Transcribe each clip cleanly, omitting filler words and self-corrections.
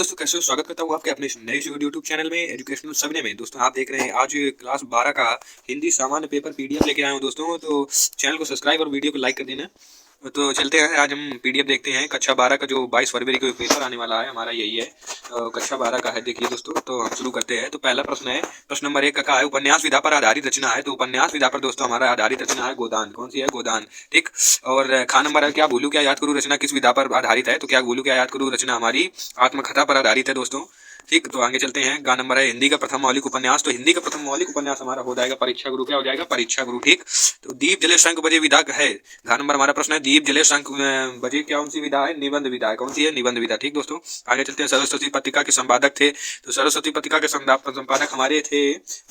दोस्तों, कैसे हो? स्वागत करता हूँ आपके अपने इस नए यूट्यूब चैनल में एजुकेशनल सपने में। दोस्तों, आप देख रहे हैं आज क्लास 12 का हिंदी सामान्य पेपर पीडीएफ लेके आया हूँ दोस्तों। तो चैनल को सब्सक्राइब और वीडियो को लाइक कर देना। तो चलते हैं, आज हम पीडीएफ देखते हैं कक्षा 12 का जो 22 फरवरी को पेपर आने वाला है हमारा, यही है कक्षा 12 का है। देखिए दोस्तों, तो हम शुरू करते हैं। तो पहला प्रश्न है, प्रश्न नंबर 1 का है उपन्यास विधा पर आधारित रचना है। तो उपन्यास विधा पर दोस्तों हमारा आधारित रचना है गोदान। कौन सी है? गोदान। ठीक। और खा नंबर है, क्या भूलू क्या याद करूँ रचना किस विधा पर आधारित है। तो क्या भूलू क्या याद करूँ रचना हमारी आत्मकथा पर आधारित है दोस्तों। ठीक, तो आगे चलते हैं। गा नंबर है हिंदी का प्रथम मौलिक उपन्यास। तो हिंदी का प्रथम मौलिक उपन्यास हमारा हो जाएगा परीक्षा गुरु। क्या हो जाएगा? परीक्षा गुरु। ठीक। तो दीप जले शंख बजे विधा है। घा नंबर हमारा प्रश्न है, दीप जले शंख बजे कौन सी विधा है? निबंध विधा है। कौन सी है? निबंध विधा। ठीक दोस्तों, आगे चलते हैं। सरस्वती पत्रिका के संपादक थे। तो सरस्वती पत्रिका के संपादक हमारे थे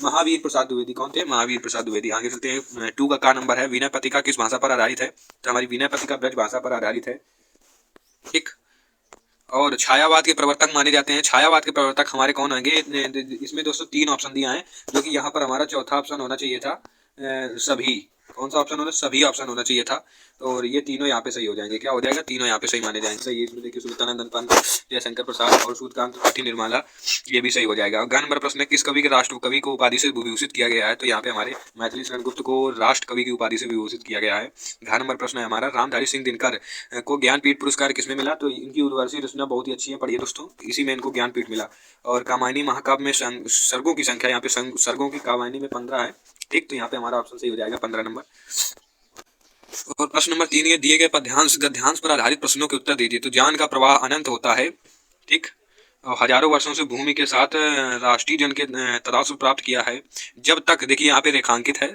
महावीर प्रसाद द्विवेदी। कौन थे? महावीर प्रसाद द्विवेदी। आगे चलते हैं। 2 का नंबर है, विनय पत्रिका किस भाषा पर आधारित है। तो हमारी विनय पत्रिका ब्रज भाषा पर आधारित है। ठीक। और छायावाद के प्रवर्तक माने जाते हैं। छायावाद के प्रवर्तक हमारे कौन होंगे? इसमें दोस्तों 3 ऑप्शन दिया है, जो कि यहाँ पर हमारा चौथा ऑप्शन होना चाहिए था। सभी। कौन सा ऑप्शन होना? सभी ऑप्शन होना चाहिए था। और ये तीनों यहाँ पे सही हो जाएंगे। क्या हो जाएगा? तीनों यहाँ पे सही माने जाएंगे। सही। इसमें देखिए, सुल्तानंद पंत, जयशंकर प्रसाद और सूर्यकांत त्रिपाठी निर्मला, ये भी सही हो जाएगा। ग नंबर प्रश्न है, किस कवि के राष्ट्र कवि को उपाधि से विभूषित किया गया है। तो यहाँ पे हमारे मैथिली शरण गुप्त को राष्ट्र कवि की उपाधि से विभूषित किया गया है। घ नंबर प्रश्न है हमारा, रामधारी सिंह दिनकर को ज्ञानपीठ पुरस्कार किसमें मिला। तो इनकी उर्वशी रचना बहुत ही अच्छी है, पढ़िए दोस्तों, इसी में इनको ज्ञानपीठ मिला। और कामायनी महाकाव्य में सर्गों की संख्या, यहाँ पे सर्गों की कामायनी में 15 है। ठीक, तो यहाँ पे हमारा ऑप्शन सही हो जाएगा 15 नंबर। और प्रश्न नंबर 3, ये दिए गए पद्यांश गद्यांश पर आधारित प्रश्नों के उत्तर दीजिए। तो ज्ञान का प्रवाह अनंत होता है। ठीक। और हजारों वर्षों से भूमि के साथ राष्ट्रीय जन के तदासुर प्राप्त किया है। जब तक, देखिए यहाँ पे रेखांकित है,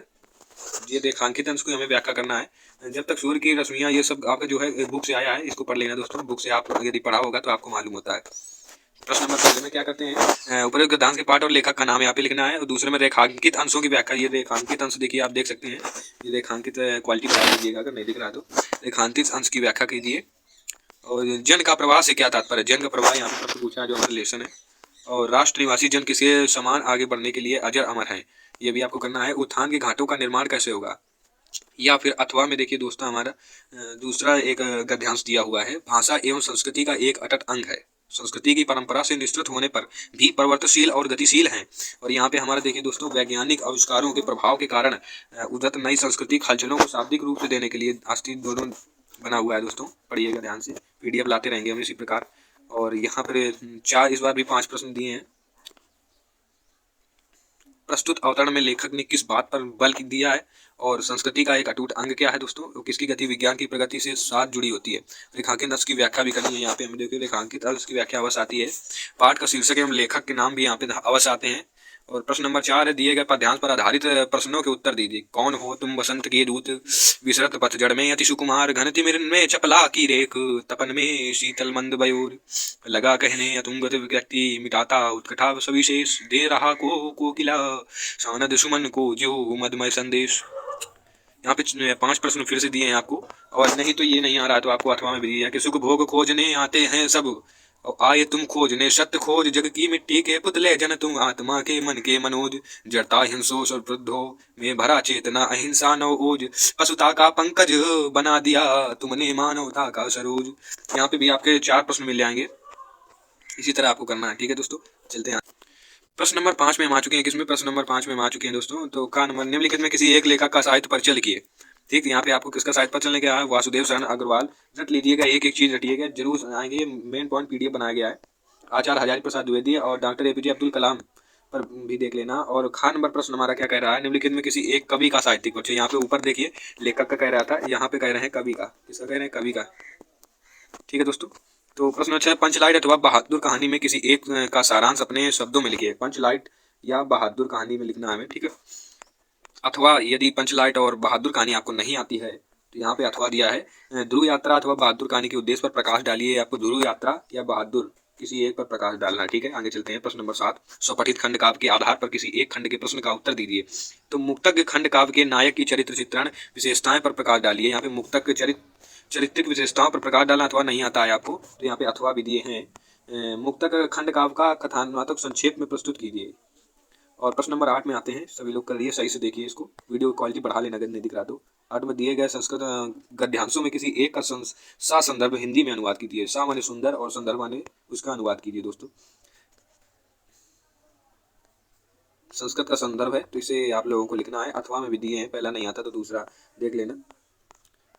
ये रेखांकित अंश को हमें व्याख्या करना है। जब तक सूर्य की रश्मियां, ये सब आपका जो है बुक से आया है, इसको पढ़ लेना दोस्तों। बुक से आप यदि पढ़ा होगा तो आपको मालूम होता है। प्रश्न नंबर 1 में क्या करते हैं, उपरोक्त गद्यांश के पाठ और लेखक का नाम यहाँ पे लिखना है। और दूसरे में रेखांकित अंशों की व्याख्या। ये रेखांकित अंश देखिए, आप देख सकते हैं, ये रेखांकित क्वालिटी बढ़ा दीजिएगा अगर नहीं दिख रहा तो। रेखांकित अंश की व्याख्या कीजिए। और जन का प्रवाह से क्या तात्पर्य? जन का प्रवाह यहाँ पे प्रश्न पूछा है, जो हमारा लेसन है। और राष्ट्र निवासी जन किसके समान आगे बढ़ने के लिए अजर अमर है, ये भी आपको करना है। उत्थान के घाटों का निर्माण कैसे होगा। या फिर अथवा में देखिए दोस्तों, हमारा दूसरा एक गद्यांश दिया हुआ है, भाषा एवं संस्कृति का एक अटट अंग है, संस्कृति की परंपरा से निश्चित होने पर भी परिवर्तनशील और गतिशील हैं। और यहाँ पे हमारा देखिए दोस्तों, वैज्ञानिक आविष्कारों के प्रभाव के कारण उद्धत नई संस्कृति खलचलों को शाब्दिक रूप से देने के लिए अस्तित्व दोनों बना हुआ है दोस्तों। पढ़िएगा ध्यान से, पीडीएफ लाते रहेंगे हम इसी प्रकार। और यहाँ पर 4, इस बार भी 5 प्रश्न दिए हैं। प्रस्तुत अवतरण में लेखक ने किस बात पर बल दिया है। और संस्कृति का एक अटूट अंग क्या है दोस्तों, किसकी गति विज्ञान की प्रगति से साथ जुड़ी होती है। रेखांकित अंश की व्याख्या भी करनी है। यहाँ पे हम देखिए, रेखांकित अंश की व्याख्या अवश्य आती है। पाठ का शीर्षक एवं लेखक के नाम भी यहाँ पे अवश्य आते हैं। और प्रश्न नंबर 4 है, दिए गए पद्यांश पर आधारित प्रश्नों के उत्तर दीजिए। कौन हो तुम बसंत के दूत, विसरत पतझड़ में अति सुकुमार, घन तिमिर में चपला की रेख, तपन में शीतल मंद बयूर, लगा कहने अतुंगत व्यक्ति, मिटाता उत्कटा सविशेष, दे रहा को कोकिला, सानद सुमन को जो मदमय संदेश। यहाँ पे 5 प्रश्न फिर से दिए हैं आपको। और नहीं तो ये नहीं आ रहा तो आपको अथवा में भी दिया है कि सुख भोग खोजने आते हैं सब, और आए तुम खोजने सत्य खोज, जग की मिट्टी के पुतले जन तुम, आत्मा के मन के मनोज, जड़ता हिंसोष और वृद्धो में भरा चेतना, अहिंसा नव ओज, पशुता का पंकज बना दिया तुमने मानवता का सरोज। यहाँ पे भी आपके 4 प्रश्न मिल जाएंगे। इसी तरह आपको करना है। ठीक है दोस्तों, चलते हैं। प्रश्न नंबर 5 में हम आ चुके हैं। किसमें? प्रश्न नंबर 5 में हम आ चुके हैं दोस्तों। तो का नंबर, निम्नलिखित में किसी एक लेखक का साहित्य परिचय लिखिए। ठीक, यहाँ पे आपको किसका साहित्य परिचय लिखा है? वासुदेव शरण अग्रवाल। रट लीजिएगा, एक एक चीज रटिएगा, जरूर आएंगे। ये मेन पॉइंट पीडीएफ बनाया गया है। आचार्य हजारी प्रसाद द्विवेदी और डॉक्टर एपीजे अब्दुल कलाम पर भी देख लेना। और खा नंबर प्रश्न हमारा क्या कह रहा है, निम्नलिखित में किसी एक कवि का साहित्यिक परिचय। यहाँ पे ऊपर देखिए लेखक का कह रहा था, यहाँ पे कह रहे हैं कवि का। किसका कह रहे हैं? कवि का। ठीक है दोस्तों। तो प्रश्न अच्छा है, पंचलाइट अथवा बहादुर कहानी में किसी एक का सारांश अपने शब्दों में लिखिए। पंचलाइट या बहादुर कहानी में लिखना है हमें। ठीक है। अथवा यदि पंचलाइट और बहादुर कहानी आपको नहीं आती है तो यहाँ पे अथवा दिया है, ध्रुव यात्रा अथवा बहादुर कहानी के उद्देश्य पर प्रकाश डालिए। आपको ध्रुव यात्रा या बहादुर किसी एक पर प्रकाश डालना है। ठीक है, आगे चलते हैं। प्रश्न नंबर 7, स्वपठित खंड काव्य के आधार पर किसी एक खंड के प्रश्न का उत्तर दीजिए। तो मुक्तक खंड काव्य के नायक की चरित्र चित्रण विशेषताएं पर प्रकाश डालिए। यहाँ पे मुक्तक चरित्रिक विशेषताओं पर प्रकाश डालना अथवा नहीं आता है आपको, तो यहाँ पे अथवा भी दिए हैं। मुक्तक खंड काव्य का कथात्मक संक्षेप में प्रस्तुत कीजिए। और प्रश्न नंबर 8 में आते हैं। सभी लोग कर रही है, सही से देखिए इसको, वीडियो क्वालिटी बढ़ा लेना अगर नहीं दिख रहा तो। 8 में दिए गए संस्कृत गद्यांशों में किसी एक का सा संदर्भ हिंदी में अनुवाद कीजिए। सा माने सुंदर और संदर्भ माने उसका अनुवाद कीजिए दोस्तों। संस्कृत का संदर्भ है तो इसे आप लोगों को लिखना है। अथवा में भी दिए हैं, पहला नहीं आता तो दूसरा देख लेना।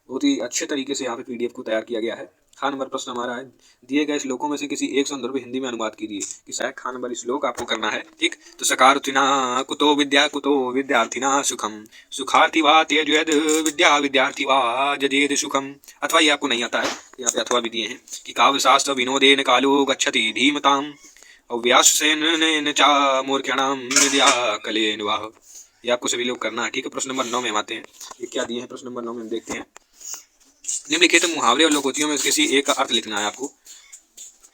बहुत ही अच्छे तरीके से यहाँ पे पीडीएफ को तैयार किया गया है। खा नंबर प्रश्न हमारा है, दिए गए श्लोकों में से किसी एक संदर्भ हिंदी में अनुवाद कीजिए। किसा है खा नंबर श्लोक आपको करना है, ठीक। तो सकारुतिना कुतो विद्यार्थिना सुखम सुखार्थी वा त्यजेद विद्या विद्यार्थी वा जजेद सुखम। अथवा ये आपको नहीं आता है, यहाँ पे अथवा भी दिए हैं कि काव्य शास्त्र विनोदेन कालो गच्छति धीमताम अव्यासेन चा मूर्खिणाम विद्या कलेन वाह। ये आपको सभी लोग करना है, ठीक है। प्रश्न नंबर 9 में हम आते हैं। ये क्या दिए हैं प्रश्न नंबर 9 में हम देखते हैं। निम्नलिखित मुहावरे और लोकोक्तियों में किसी एक का अर्थ लिखना है आपको।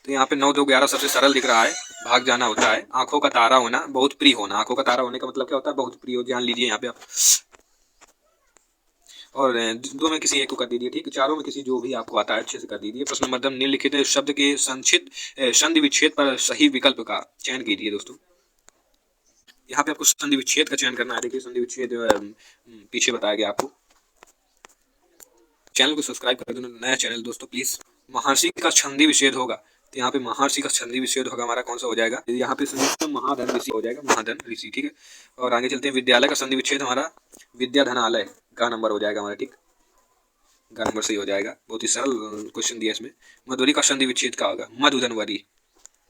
तो यहाँ पे 9, 2, 11 सबसे सरल दिख रहा है। भाग जाना होता है। आंखों का तारा होना, बहुत प्रिय होना। आंखों का तारा होने का मतलब क्या होता है? बहुत प्रिय हो, जान लीजिए यहाँ पे आप। और 2 में किसी एक को कर दीजिए, ठीक। 4 में किसी जो भी आपको आता है अच्छे से कर दीजिए। प्रश्न नंबर 10, निम्नलिखित शब्द के संक्षिप्त संधि विच्छेद पर सही विकल्प का चयन कीजिए दोस्तों। यहाँ पे आपको संधि विच्छेद का चयन करना है। देखिए संधि विच्छेद पीछे बताया गया आपको। चैनल को सब्सक्राइब कर देना, नया चैनल दोस्तों प्लीज। महर्षि का संधि विच्छेद होगा, तो यहाँ पे महर्षि का संधि विच्छेद होगा हमारा कौन सा हो जाएगा? यहाँ पे महाधन ऋषि हो जाएगा, महाधन ऋषि, ठीक है। और आगे चलते हैं। विद्यालय का संधि विच्छेद हमारा विद्याधनालय का नंबर हो जाएगा हमारा, ठीक। का नंबर सही हो जाएगा। बहुत ही सरल क्वेश्चन दिया इसमें। मधुरी का संधि विच्छेद क्या होगा? मधुधन वरी।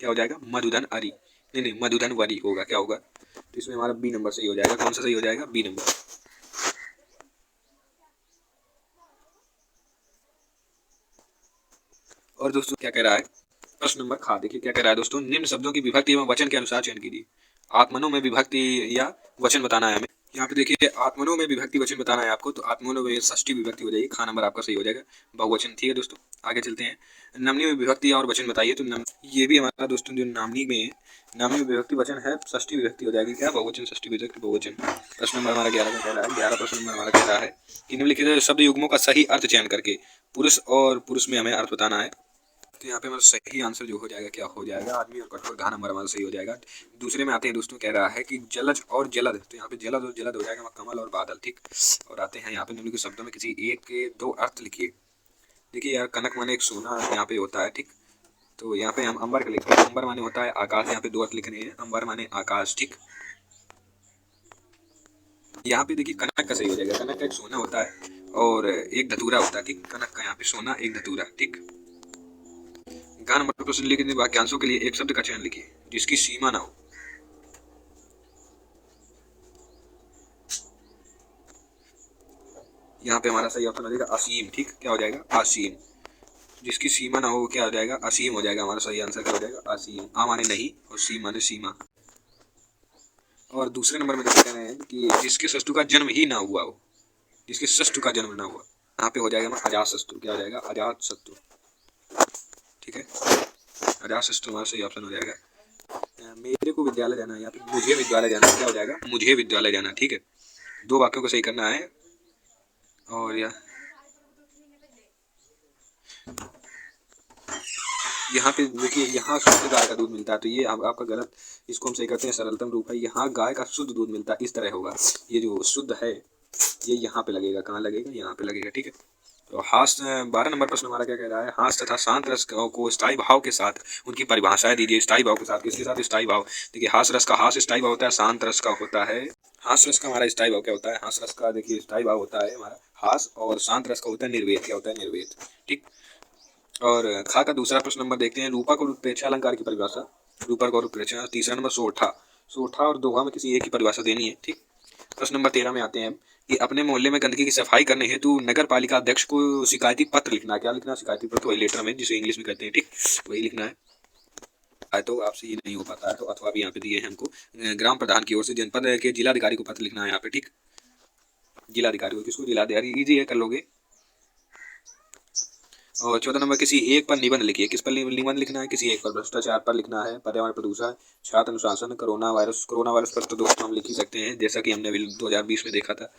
क्या हो जाएगा? मधुधन अरी, नहीं मधुधन वरी होगा। क्या होगा? तो इसमें हमारा बी नंबर सही हो जाएगा। कौन सा सही हो जाएगा? B number. और दोस्तों क्या कह रहा है प्रश्न नंबर खा, देखिए क्या कह रहा है दोस्तों। निम्न शब्दों की विभक्ति एवं वचन के अनुसार चयन कीजिए। आत्मनों में विभक्ति या वचन बताना है हमें। यहाँ पे देखिए आत्मनों में विभक्ति वचन बताना है आपको, तो आत्मनों में षष्ठी विभक्ति हो जाएगी। खा नंबर आपका सही हो जाएगा, बहुवचन, ठीक है दोस्तों। आगे चलते हैं। नामनी में विभक्ति और वचन बताइए। तो ये भी हमारा दोस्तों जो नामनी में विभक्ति वचन है षष्ठी विभक्ति हो जाएगी। क्या? बहुवचन, षष्ठी विभक्ति बहुवचन। प्रश्न नंबर हमारा 11 का कह रहा है। 11 प्रश्न नंबर हमारा कह रहा है कि निम्नलिखित शब्द युग्मों का सही अर्थ चयन करके पुरुष और पुरुष में हमें अर्थ बताना है। तो यहाँ पे हमारा सही आंसर जो हो जाएगा क्या हो जाएगा? आदमी और कठोर, घा नंबर हमारा सही हो जाएगा। दूसरे में आते हैं दोस्तों, कह रहा है कि जलज और जलद। तो यहाँ पे जलद और जलद हो जाएगा कमल और बादल, ठीक। और आते हैं यहाँ पे निम्नलिखित शब्दों में किसी एक के 2 अर्थ लिखिए। देखिए यार कनक माने एक सोना यहाँ पे होता है, ठीक। तो यहाँ पे हम अंबर का लिखते हैं। अंबर माने होता है आकाश। यहाँ पे 2 अर्थ लिखने हैं। अंबर माने आकाश, ठीक। यहाँ पे देखिए कनक का सही हो जाएगा। कनक का एक सोना होता है और एक धतूरा होता है, ठीक। कनक का यहाँ पे सोना, एक धतूरा, ठीक। गा नंबर प्रश्न लिखिए। वाक्यांशों के लिए एक शब्द का चयन लिखिए जिसकी सीमा ना हो। यहाँ पे हमारा सही ऑप्शन हो जाएगा असीम, ठीक। क्या हो जाएगा? असीम। जिसकी सीमा ना हो क्या हो जाएगा? असीम हो जाएगा। हमारा सही आंसर क्या हो जाएगा? असीम। आ माने नहीं और सी माने सीमा। और दूसरे नंबर में कह रहे हैं कि जिसके शत्रु का जन्म ही ना हुआ हो, जिसके शत्रु का जन्म ना हुआ, यहाँ पे हो जाएगा अजात शत्रु। क्या हो जाएगा? अजात शत्रु, ठीक है। अजात शत्रु हमारा सही ऑप्शन हो जाएगा। मेरे को विद्यालय जाना है, यहाँ पे मुझे विद्यालय जाना है। क्या हो जाएगा? मुझे विद्यालय जाना, ठीक है। 2 वाक्यों को सही करना है। और यहाँ पे देखिए यहाँ शुद्ध गाय का दूध मिलता है, तो ये आपका गलत। इसको हम सही करते हैं। सरलतम रूप है, यहाँ गाय का शुद्ध दूध मिलता है, इस तरह होगा। ये जो शुद्ध है ये यहाँ पे लगेगा। कहाँ लगेगा? यहाँ पे लगेगा, ठीक है। तो हास 12 नंबर प्रश्न हमारा क्या कह रहा है? हास तथा शांत रस को स्थायी भाव के साथ उनकी परिभाषाएं दीजिए। स्थायी भाव के साथ, किसके साथ? स्थायी भाव। देखिए हास रस का हास स्थायी भाव होता है, शांत रस का होता है। हास रस का हमारा स्थायी भाव क्या होता है? हास रस का देखिए स्थायी भाव होता है हमारा हास, और शांत रस का होता है निर्वेद। क्या होता है? निर्वेद, ठीक। और खा का दूसरा प्रश्न नंबर देखते हैं। रूपक और उत्प्रेक्षा अलंकार की परिभाषा। रूपक और उत्प्रेक्षा। तीसरा नंबर सोठा। सोठा और दोहा में किसी एक की परिभाषा देनी है, ठीक। प्रश्न नंबर 13 में आते हैं कि अपने मोहल्ले में गंदगी की सफाई करने हेतु नगर पालिका अध्यक्ष को शिकायती पत्र लिखना है। क्या लिखना? शिकायती पत्र, वही लेटर में जिसे इंग्लिश में कहते हैं, ठीक। वही लिखना है। तो आपसे ये नहीं हो पाता है तो अथवा भी यहाँ पे दिए हैं हमको। ग्राम प्रधान की ओर से जनपद के जिलाधिकारी को पत्र लिखना है यहाँ पे, ठीक। जिलाधिकारी को, किसको? जिलाधिकारी। इजी है, कर लोगे। और 14 नंबर किसी एक पर निबंध लिखिए। किस पर निबंध लिखना है? किसी एक पर। भ्रष्टाचार पर लिखना है, पर्यावरण प्रदूषण, छात्र अनुशासन, कोरोना वायरस। कोरोना वायरस पर तो दोस्तों हम लिख ही सकते हैं, जैसा कि हमने 2020 में देखा था।